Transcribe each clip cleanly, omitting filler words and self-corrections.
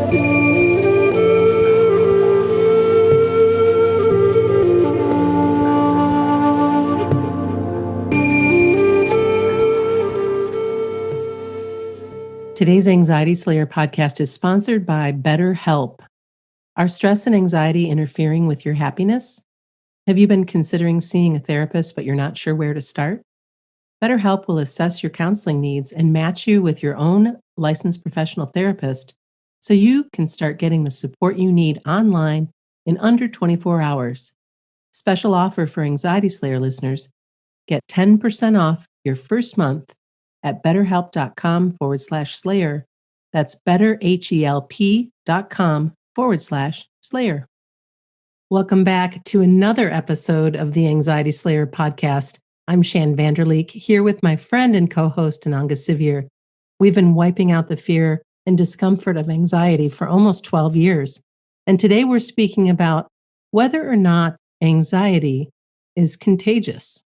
Today's Anxiety Slayer podcast is sponsored by BetterHelp. Are stress and anxiety interfering with your happiness? Have you been considering seeing a therapist, but you're not sure where to start? BetterHelp will assess your counseling needs and match you with your own licensed professional therapist so you can start getting the support you need online in under 24 hours. Special offer for Anxiety Slayer listeners. Get 10% off your first month at betterhelp.com/slayer. That's betterhelp.com/slayer. Welcome back to another episode of the Anxiety Slayer podcast. I'm Shan Vanderleek, here with my friend and co-host Ananga Sivyer. We've been wiping out the fear and discomfort of anxiety for almost 12 years. And today we're speaking about whether or not anxiety is contagious.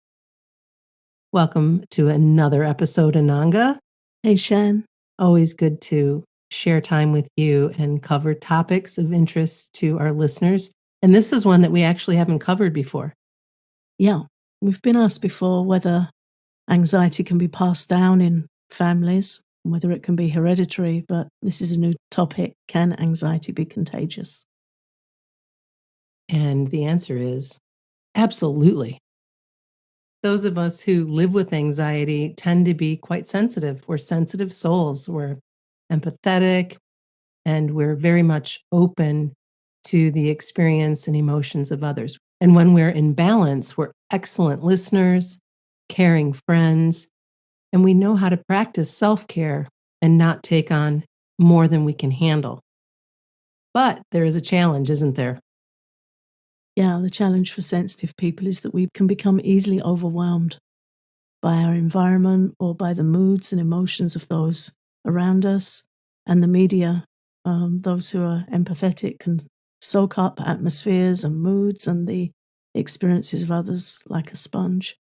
Welcome to another episode, Ananga. Hey, Shan. Always good to share time with you and cover topics of interest to our listeners. And this is one that we actually haven't covered before. Yeah, we've been asked before whether anxiety can be passed down in families, whether it can be hereditary, but this is a new topic. Can anxiety be contagious? And the answer is absolutely. Those of us who live with anxiety tend to be quite sensitive. We're sensitive souls. We're empathetic, and we're very much open to the experience and emotions of others. And when we're in balance, we're excellent listeners, caring friends, and we know how to practice self-care and not take on more than we can handle. But there is a challenge, isn't there? Yeah, the challenge for sensitive people is that we can become easily overwhelmed by our environment or by the moods and emotions of those around us. And the media, those who are empathetic, can soak up atmospheres and moods and the experiences of others like a sponge.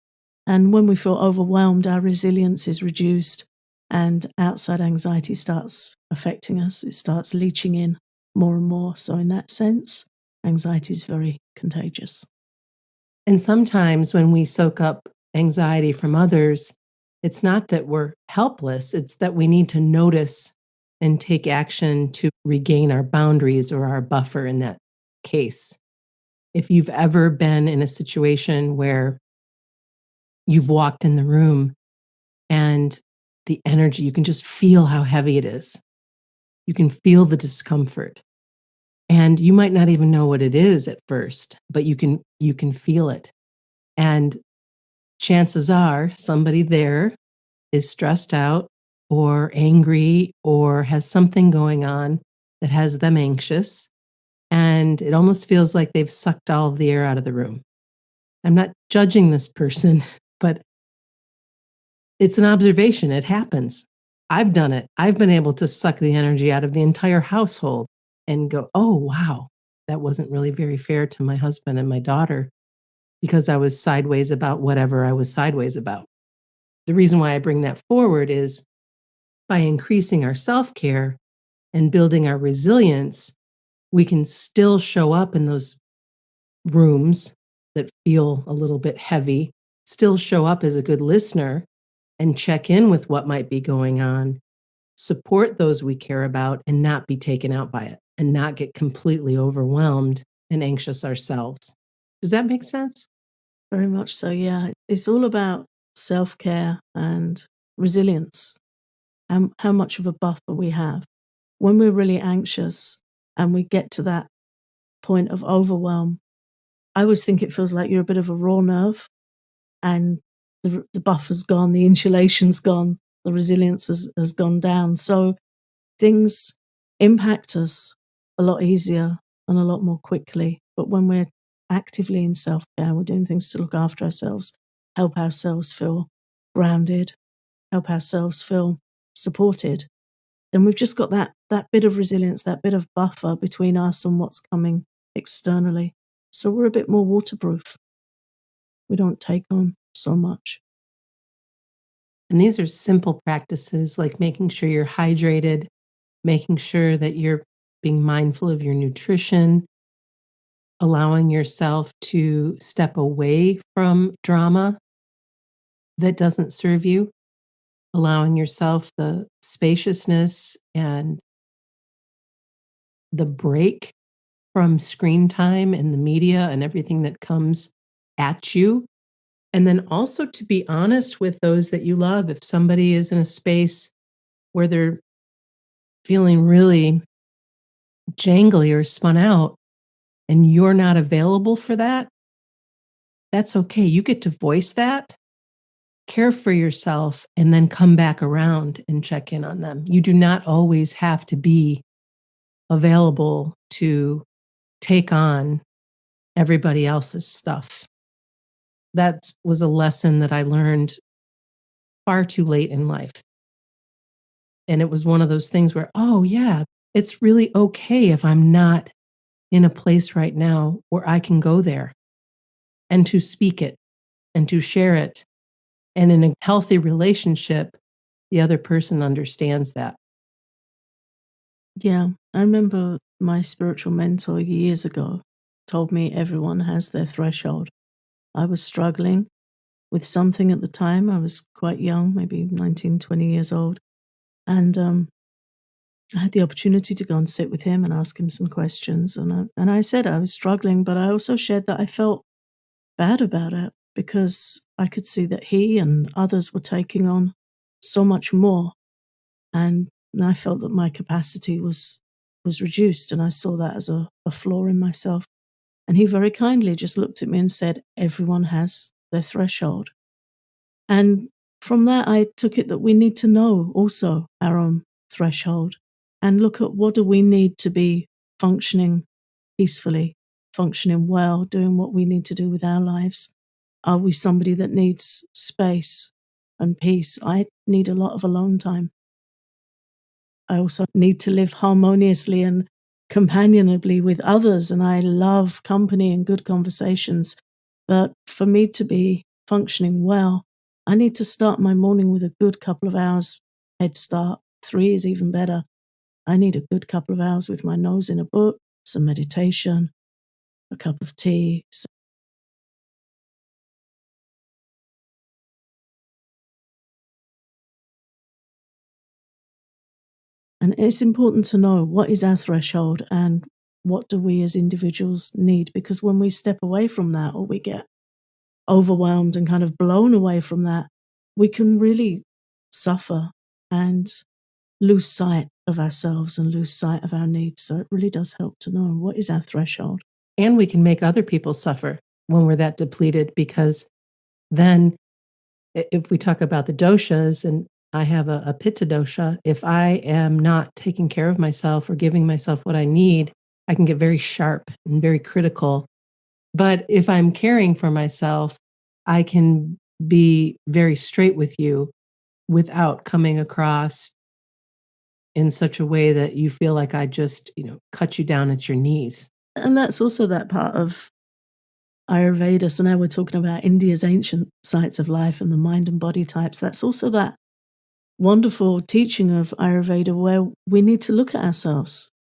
And when we feel overwhelmed, our resilience is reduced and outside anxiety starts affecting us. It starts leaching in more and more. So in that sense, anxiety is very contagious. And sometimes when we soak up anxiety from others, it's not that we're helpless, it's that we need to notice and take action to regain our boundaries or our buffer in that case. If you've ever been in a situation where you've walked in the room and the energy, you can just feel how heavy it is. You can feel the discomfort. And you might not even know what it is at first, but you can feel it. And chances are somebody there is stressed out or angry or has something going on that has them anxious. And it almost feels like they've sucked all of the air out of the room. I'm not judging this person, but it's an observation. It happens. I've done it. I've been able to suck the energy out of the entire household and go, oh, wow, that wasn't really very fair to my husband and my daughter because I was sideways about whatever I was sideways about. The reason why I bring that forward is by increasing our self-care and building our resilience, we can still show up in those rooms that feel a little bit heavy, still show up as a good listener and check in with what might be going on, support those we care about, and not be taken out by it and not get completely overwhelmed and anxious ourselves. Does that make sense? Very much so, yeah. It's all about self-care and resilience and how much of a buffer we have. When we're really anxious and we get to that point of overwhelm, I always think it feels like you're a bit of a raw nerve and the buffer's gone, the insulation's gone, the resilience has gone down. So things impact us a lot easier and a lot more quickly. But when we're actively in self-care, we're doing things to look after ourselves, help ourselves feel grounded, help ourselves feel supported, then we've just got that bit of resilience, that bit of buffer between us and what's coming externally. So we're a bit more waterproof. We don't take on so much. And these are simple practices like making sure you're hydrated, making sure that you're being mindful of your nutrition, allowing yourself to step away from drama that doesn't serve you, allowing yourself the spaciousness and the break from screen time and the media and everything that comes at you. And then also to be honest with those that you love. If somebody is in a space where they're feeling really jangly or spun out and you're not available for that, that's okay. You get to voice that, care for yourself, and then come back around and check in on them. You do not always have to be available to take on everybody else's stuff. That was a lesson that I learned far too late in life. And it was one of those things where, oh, yeah, it's really okay if I'm not in a place right now where I can go there and to speak it and to share it. And in a healthy relationship, the other person understands that. Yeah, I remember my spiritual mentor years ago told me everyone has their threshold. I was struggling with something at the time. I was quite young, maybe 19, 20 years old. And I had the opportunity to go and sit with him and ask him some questions. And I said I was struggling, but I also shared that I felt bad about it because I could see that he and others were taking on so much more. And I felt that my capacity was reduced, and I saw that as a flaw in myself. And he very kindly just looked at me and said, everyone has their threshold. And from that, I took it that we need to know also our own threshold and look at what do we need to be functioning peacefully, functioning well, doing what we need to do with our lives. Are we somebody that needs space and peace? I need a lot of alone time. I also need to live harmoniously and companionably with others, and I love company and good conversations. But for me to be functioning well, I need to start my morning with a good couple of hours head start. 3 is even better. I need a good couple of hours with my nose in a book, some meditation, a cup of tea. And it's important to know what is our threshold and what do we as individuals need, because when we step away from that or we get overwhelmed and kind of blown away from that, we can really suffer and lose sight of ourselves and lose sight of our needs. So it really does help to know what is our threshold. And we can make other people suffer when we're that depleted because then if we talk about the doshas, and I have a pitta dosha, if I am not taking care of myself or giving myself what I need, I can get very sharp and very critical. But if I'm caring for myself, I can be very straight with you without coming across in such a way that you feel like I just, cut you down at your knees. And that's also that part of Ayurveda. So now we're talking about India's ancient sites of life and the mind and body types. That's also that wonderful teaching of Ayurveda where we need to look at ourselves.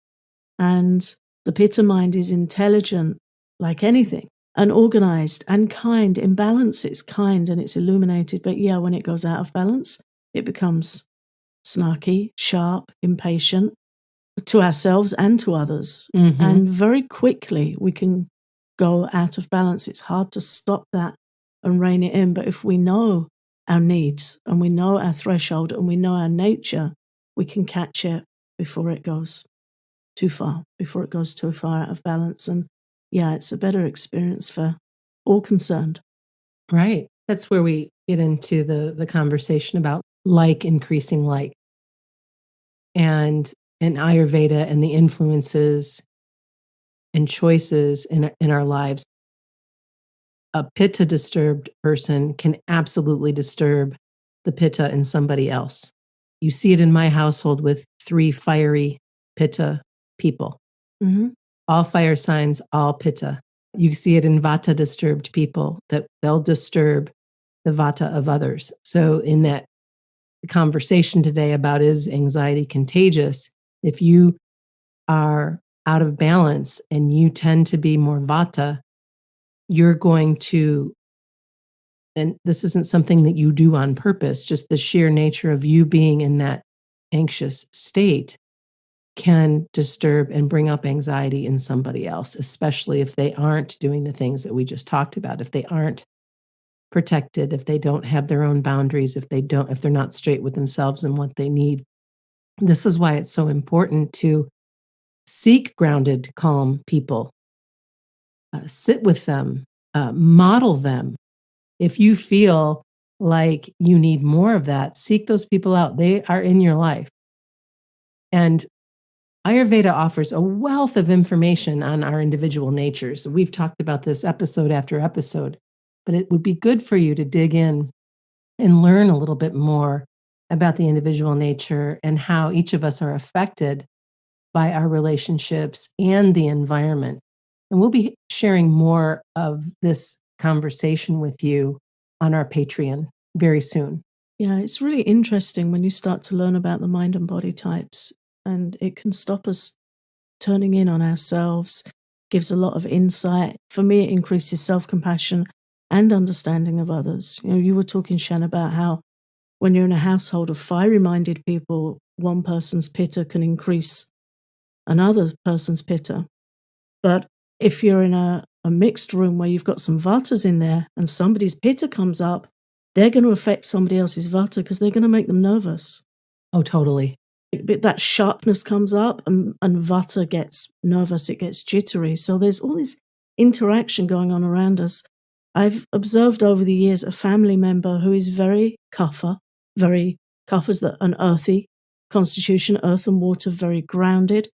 And the Pitta mind is intelligent like anything and organized and kind. In balance, it's kind and it's illuminated. But yeah, when it goes out of balance, it becomes snarky, sharp, impatient to ourselves and to others. And very quickly we can go out of balance. It's hard to stop that and rein it in. But if we know our needs and we know our threshold and we know our nature, we can catch it before it goes too far, before it goes too far out of balance. And yeah, it's a better experience for all concerned. Right. That's where we get into the conversation about like increasing like and Ayurveda and the influences and choices in our lives. A pitta disturbed person can absolutely disturb the pitta in somebody else. You see it in my household with 3 fiery pitta people. Mm-hmm. All fire signs, all pitta. You see it in vata disturbed people that they'll disturb the vata of others. So in that conversation today about is anxiety contagious, if you are out of balance and you tend to be more vata, you're going to, and this isn't something that you do on purpose, just the sheer nature of you being in that anxious state can disturb and bring up anxiety in somebody else, especially if they aren't doing the things that we just talked about. If they aren't protected, if they don't have their own boundaries, if they're not straight with themselves and what they need. This is why it's so important to seek grounded, calm people, sit with them, model them. If you feel like you need more of that, seek those people out. They are in your life. And Ayurveda offers a wealth of information on our individual natures. We've talked about this episode after episode, but it would be good for you to dig in and learn a little bit more about the individual nature and how each of us are affected by our relationships and the environment. And we'll be sharing more of this conversation with you on our Patreon very soon. Yeah, it's really interesting when you start to learn about the mind and body types, and it can stop us turning in on ourselves, gives a lot of insight. For me, it increases self compassion and understanding of others. You were talking, Shan, about how when you're in a household of fiery minded people, one person's pitta can increase another person's pitta. But if you're in a mixed room where you've got some vatas in there and somebody's pitta comes up, they're going to affect somebody else's vata because they're going to make them nervous. Oh, totally. That sharpness comes up and vata gets nervous, it gets jittery. So there's all this interaction going on around us. I've observed over the years a family member who is very kapha, kapha's an earthy constitution, earth and water, very grounded.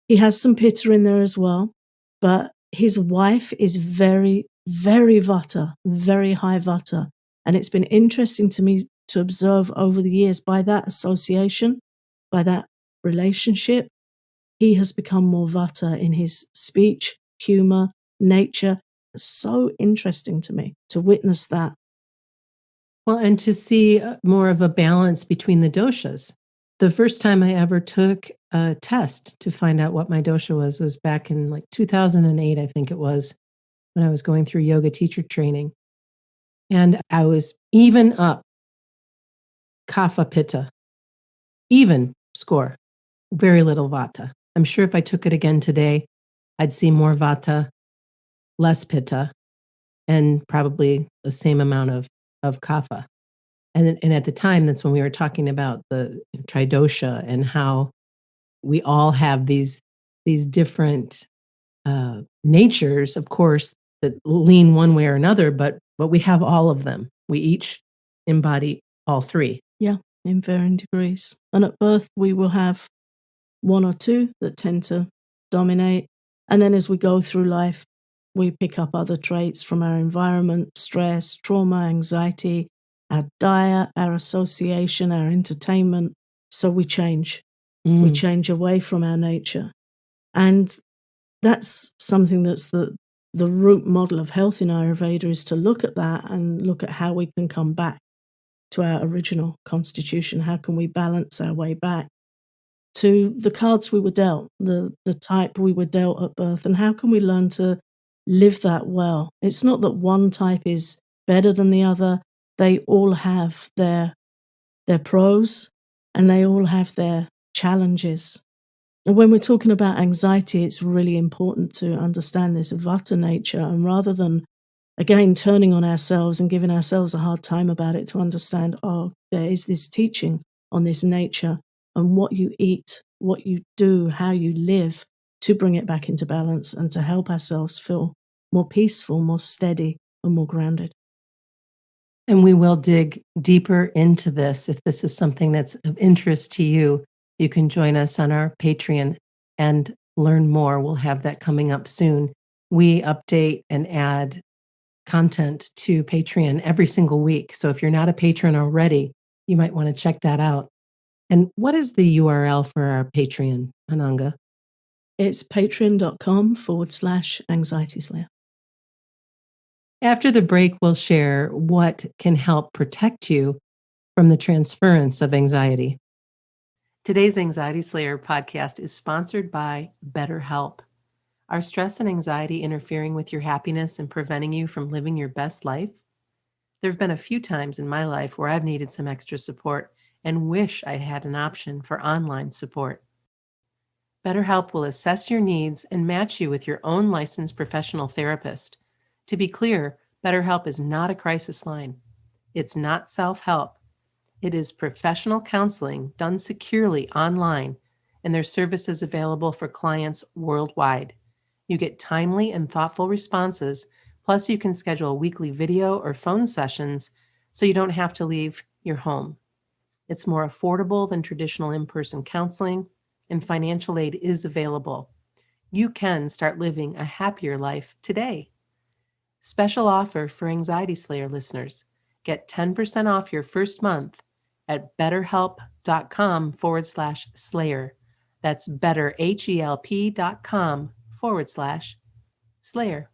He has some pitta in there as well, but his wife is very, very vata, very high vata. And it's been interesting to me to observe over the years by that association, by that relationship, he has become more vata in his speech, humor, nature. It's so interesting to me to witness that. Well, and to see more of a balance between the doshas. The first time I ever took a test to find out what my dosha was back in like 2008, I think it was, when I was going through yoga teacher training. And I was even up, kapha pitta, even score, very little vata. I'm sure if I took it again today, I'd see more vata, less pitta, and probably the same amount of kapha. And at the time, that's when we were talking about the tridosha and how we all have these different natures, of course, that lean one way or another, but we have all of them. We each embody all three. Yeah, in varying degrees. And at birth, we will have one or two that tend to dominate. And then as we go through life, we pick up other traits from our environment, stress, trauma, anxiety, our diet, our association, our entertainment. So we change. We change away from our nature. And that's something that's the root model of health in Ayurveda, is to look at that and look at how we can come back to our original constitution. How can we balance our way back to the cards we were dealt, the type we were dealt at birth, and how can we learn to live that well? It's not that one type is better than the other. They all have their pros and they all have their challenges. And when we're talking about anxiety, it's really important to understand this vata nature, and rather than, again, turning on ourselves and giving ourselves a hard time about it, to understand, oh, there is this teaching on this nature and what you eat, what you do, how you live, to bring it back into balance and to help ourselves feel more peaceful, more steady, and more grounded. And we will dig deeper into this. If this is something that's of interest to you, you can join us on our Patreon and learn more. We'll have that coming up soon. We update and add content to Patreon every single week. So if you're not a patron already, you might want to check that out. And what is the URL for our Patreon, Ananga? It's patreon.com/anxiety slayer. After the break, we'll share what can help protect you from the transference of anxiety. Today's Anxiety Slayer podcast is sponsored by BetterHelp. Are stress and anxiety interfering with your happiness and preventing you from living your best life? There have been a few times in my life where I've needed some extra support and wish I'd had an option for online support. BetterHelp will assess your needs and match you with your own licensed professional therapist. To be clear, BetterHelp is not a crisis line. It's not self-help. It is professional counseling done securely online, and their service is available for clients worldwide. You get timely and thoughtful responses, plus you can schedule weekly video or phone sessions so you don't have to leave your home. It's more affordable than traditional in-person counseling, and financial aid is available. You can start living a happier life today. Special offer for Anxiety Slayer listeners. Get 10% off your first month at betterhelp.com/slayer. That's betterhelp.com/slayer.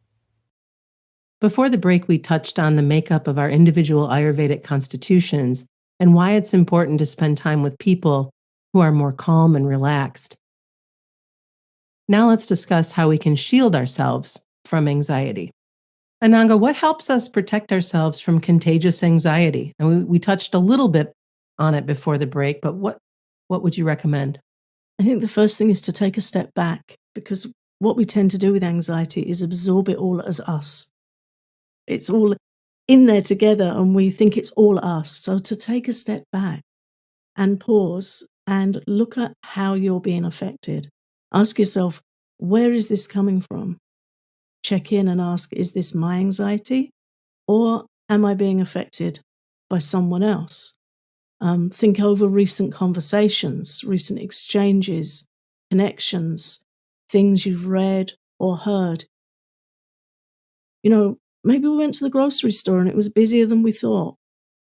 Before the break, we touched on the makeup of our individual Ayurvedic constitutions and why it's important to spend time with people who are more calm and relaxed. Now let's discuss how we can shield ourselves from anxiety. Ananga, what helps us protect ourselves from contagious anxiety? And we touched a little bit on it before the break, but what would you recommend? I think the first thing is to take a step back, because what we tend to do with anxiety is absorb it all as us. It's all in there together and we think it's all us. So to take a step back and pause and look at how you're being affected. Ask yourself, where is this coming from? Check in and ask, is this my anxiety or am I being affected by someone else? Think over recent conversations, recent exchanges, connections, things you've read or heard. You know, maybe we went to the grocery store and it was busier than we thought.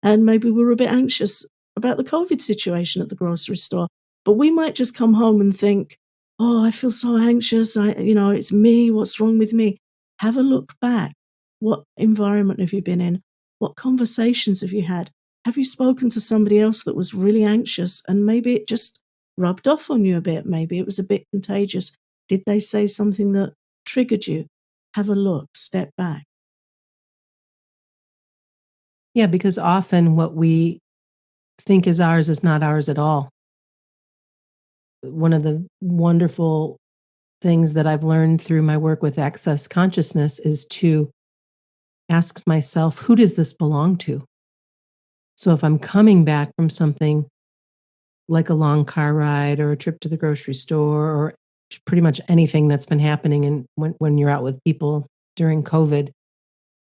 And maybe we were a bit anxious about the COVID situation at the grocery store. But we might just come home and think, oh, I feel so anxious. It's me. What's wrong with me? Have a look back. What environment have you been in? What conversations have you had? Have you spoken to somebody else that was really anxious and maybe it just rubbed off on you a bit? Maybe it was a bit contagious. Did they say something that triggered you? Have a look, step back. Yeah, because often what we think is ours is not ours at all. One of the wonderful things that I've learned through my work with access consciousness is to ask myself, who does this belong to? So if I'm coming back from something like a long car ride or a trip to the grocery store or pretty much anything that's been happening and when you're out with people during COVID,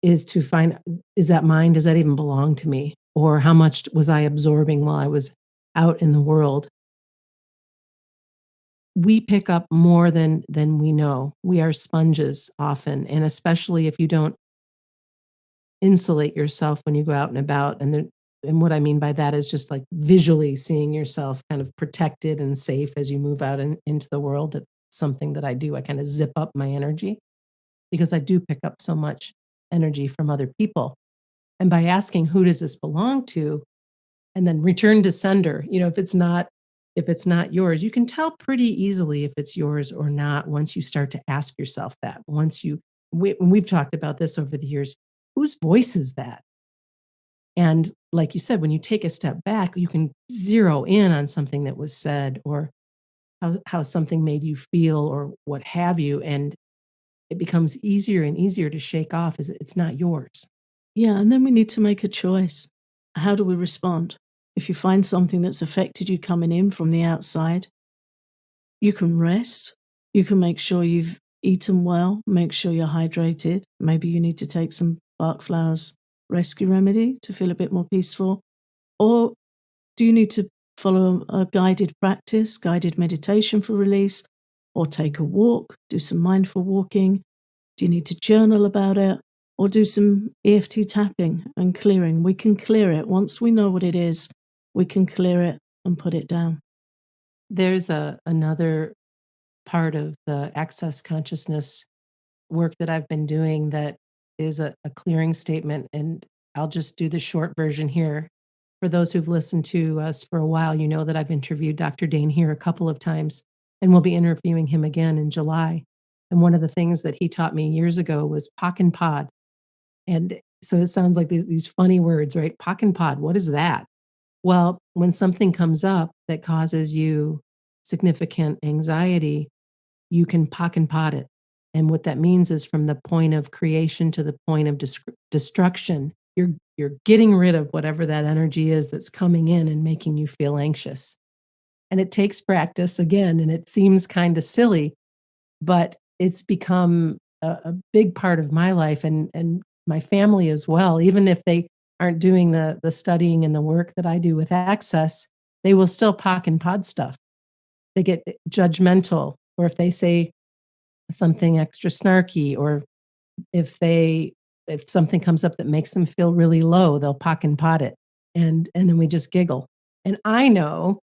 is to find, is that mine? Does that even belong to me? Or how much was I absorbing while I was out in the world? We pick up more than we know. We are sponges often, and especially if you don't insulate yourself when you go out and about. And what I mean by that is just like visually seeing yourself kind of protected and safe as you move out into the world. That's something that I do. I kind of zip up my energy because I do pick up so much energy from other people. And by asking who does this belong to, and then return to sender, if it's not yours, you can tell pretty easily if it's yours or not once you start to ask yourself that. We've talked about this over the years, whose voice is that? And like you said, when you take a step back, you can zero in on something that was said or how something made you feel or what have you. And it becomes easier and easier to shake off as it's not yours. Yeah, and then we need to make a choice. How do we respond? If you find something that's affected you coming in from the outside, you can rest. You can make sure you've eaten well, make sure you're hydrated. Maybe you need to take some Bach Flowers rescue remedy to feel a bit more peaceful. Or do you need to follow a guided practice, guided meditation for release, or take a walk, do some mindful walking? Do you need to journal about it? Or do some EFT tapping and clearing? We can clear it. Once we know what it is, we can clear it and put it down. There's another part of the access consciousness work that I've been doing that is a clearing statement. And I'll just do the short version here. For those who've listened to us for a while, you know that I've interviewed Dr. Dane here a couple of times, and we'll be interviewing him again in July. And one of the things that he taught me years ago was "pock and pod." And so it sounds like these funny words, right? "Pock and pod," what is that? Well, when something comes up that causes you significant anxiety, you can pock and pod it. And what that means is from the point of creation to the point of destruction, you're getting rid of whatever that energy is that's coming in and making you feel anxious. And it takes practice again, and it seems kind of silly, but it's become a big part of my life and my family as well. Even if they aren't doing the studying and the work that I do with Access, they will still pock and pod stuff. They get judgmental, or if they say something extra snarky, or if something comes up that makes them feel really low, they'll pock and pod it, and then we just giggle. And I know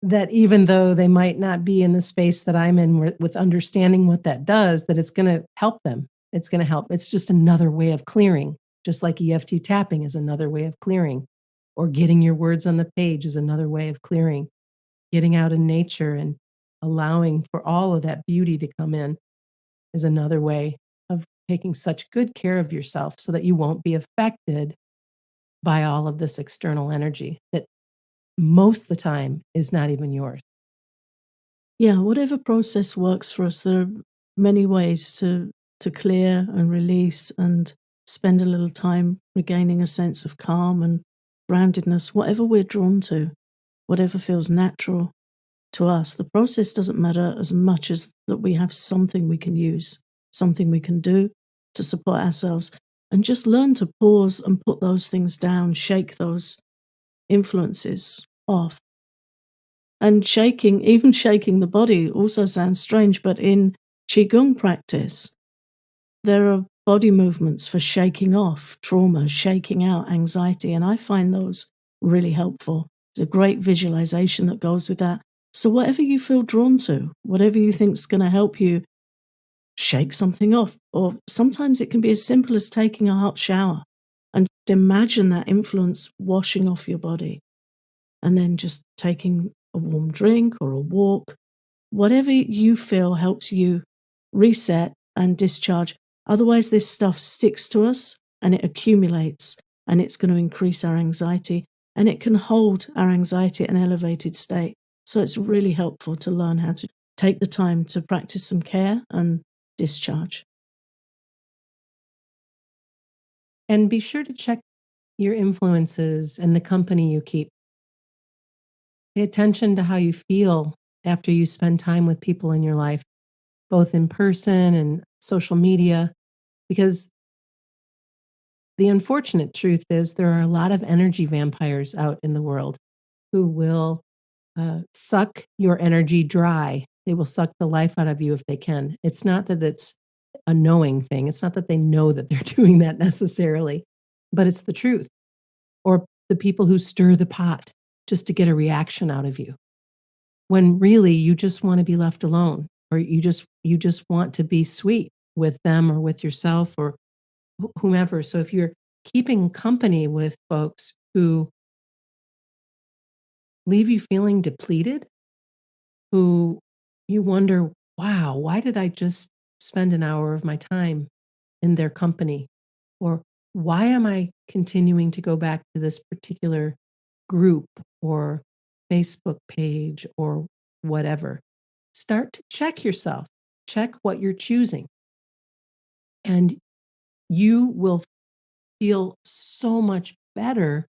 that even though they might not be in the space that I'm in with understanding what that does, that it's gonna help them. It's gonna help. It's just another way of clearing, just like EFT tapping is another way of clearing, or getting your words on the page is another way of clearing. Getting out in nature and allowing for all of that beauty to come in is another way of taking such good care of yourself so that you won't be affected by all of this external energy that most of the time is not even yours. Yeah, whatever process works for us, there are many ways to clear and release and spend a little time regaining a sense of calm and groundedness, whatever we're drawn to, whatever feels natural to us. The process doesn't matter as much as that we have something we can use, something we can do to support ourselves, and just learn to pause and put those things down, shake those influences off. And shaking, even shaking the body also sounds strange, but in Qigong practice, there are body movements for shaking off trauma, shaking out anxiety, and I find those really helpful. There's a great visualization that goes with that. So, whatever you feel drawn to, whatever you think is going to help you shake something off, or sometimes it can be as simple as taking a hot shower and imagine that influence washing off your body and then just taking a warm drink or a walk, whatever you feel helps you reset and discharge. Otherwise, this stuff sticks to us and it accumulates and it's going to increase our anxiety and it can hold our anxiety at an elevated state. So it's really helpful to learn how to take the time to practice some care and discharge. And be sure to check your influences and the company you keep. Pay attention to how you feel after you spend time with people in your life, both in person and social media, because the unfortunate truth is there are a lot of energy vampires out in the world who will suck your energy dry. They will suck the life out of you if they can. It's not that it's a knowing thing. It's not that they know that they're doing that necessarily, but it's the truth. Or the people who stir the pot just to get a reaction out of you, when really you just want to be left alone, or you just want to be sweet with them or with yourself or whomever. So if you're keeping company with folks who leave you feeling depleted, who you wonder, wow, why did I just spend an hour of my time in their company? Or why am I continuing to go back to this particular group or Facebook page or whatever? Start to check yourself, check what you're choosing, and you will feel so much better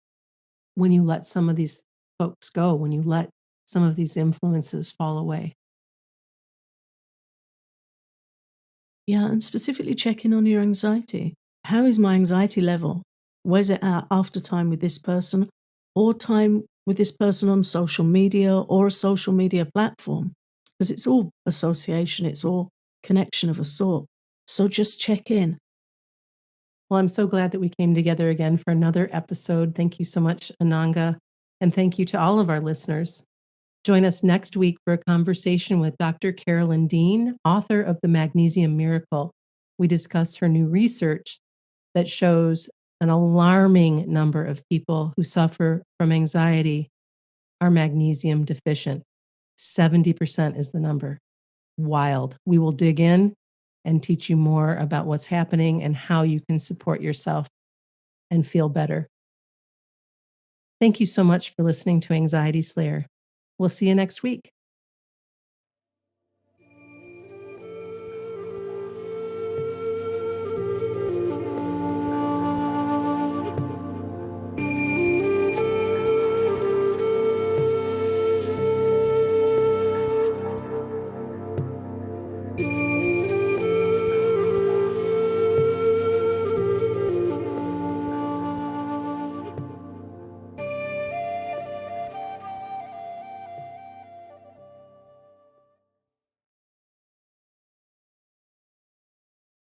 when you let some of these folks go, when you let some of these influences fall away. Yeah, and specifically checking on your anxiety. How is my anxiety level? Where's it at after time with this person or time with this person on social media or a social media platform? Because it's all association, it's all connection of a sort. So just check in. Well, I'm so glad that we came together again for another episode. Thank you so much, Ananga. And thank you to all of our listeners. Join us next week for a conversation with Dr. Carolyn Dean, author of The Magnesium Miracle. We discuss her new research that shows an alarming number of people who suffer from anxiety are magnesium deficient. 70% is the number. Wild. We will dig in and teach you more about what's happening and how you can support yourself and feel better. Thank you so much for listening to Anxiety Slayer. We'll see you next week.